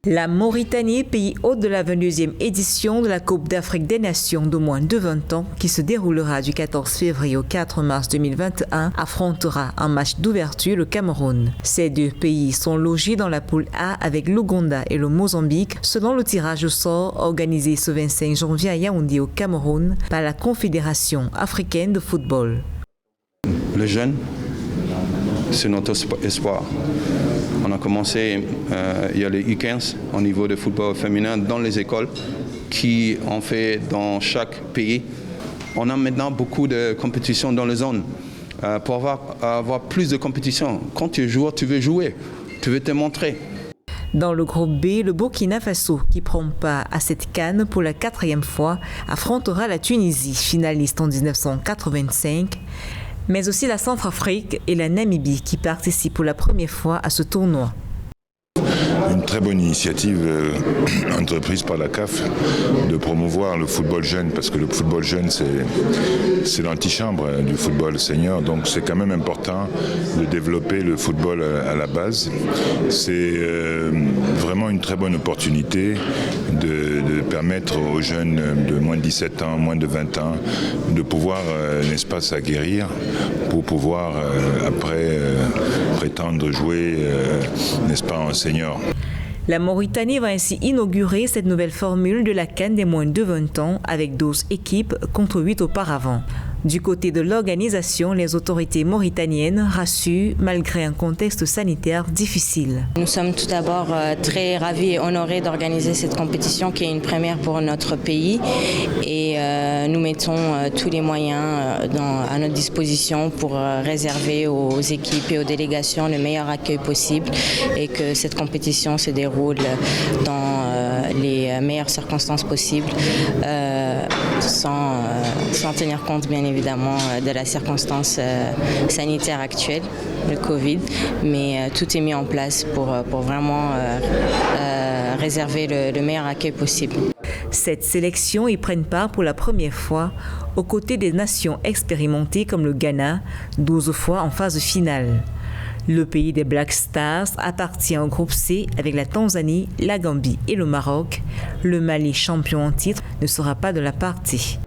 La Mauritanie, pays hôte de la 22e édition de la Coupe d'Afrique des Nations de moins de 20 ans, qui se déroulera du 14 février au 4 mars 2021, affrontera en match d'ouverture le Cameroun. Ces deux pays sont logés dans la poule A avec l'Ouganda et le Mozambique, selon le tirage au sort organisé ce 25 janvier à Yaoundé au Cameroun par la Confédération africaine de football. Les jeunes, c'est notre espoir. On a commencé, il y a les U15 au niveau de football féminin dans les écoles qui ont fait dans chaque pays. On a maintenant beaucoup de compétitions dans les zones. Pour avoir plus de compétitions, quand tu es joueur, tu veux jouer, tu veux te montrer. Dans le groupe B, le Burkina Faso, qui prend part à cette CAN pour la 4e fois, affrontera la Tunisie, finaliste en 1985, mais aussi la Centrafrique et la Namibie qui participent pour la première fois à ce tournoi. Une très bonne initiative entreprise par la CAF de promouvoir le football jeune, parce que le football jeune c'est l'antichambre du football senior, donc c'est quand même important de développer le football à la base. C'est vraiment une très bonne opportunité de permettre aux jeunes de moins de 17 ans, moins de 20 ans, de pouvoir, n'est-ce pas, s'aguerrir pour pouvoir après prétendre jouer, n'est-ce pas, en senior. La Mauritanie va ainsi inaugurer cette nouvelle formule de la CAN des moins de 20 ans avec 12 équipes contre 8 auparavant. Du côté de l'organisation, les autorités mauritaniennes rassurent malgré un contexte sanitaire difficile. Nous sommes tout d'abord très ravis et honorés d'organiser cette compétition qui est une première pour notre pays et nous mettons tous les moyens à notre disposition pour réserver aux équipes et aux délégations le meilleur accueil possible et que cette compétition se déroule dans les meilleures circonstances possibles sans tenir compte bien évidemment de la circonstance sanitaire actuelle, le Covid, mais tout est mis en place pour vraiment réserver le meilleur accueil possible. Cette sélection y prennent part pour la première fois aux côtés des nations expérimentées comme le Ghana, 12 fois en phase finale. Le pays des Black Stars appartient au groupe C avec la Tanzanie, la Gambie et le Maroc. Le Mali, champion en titre, ne sera pas de la partie.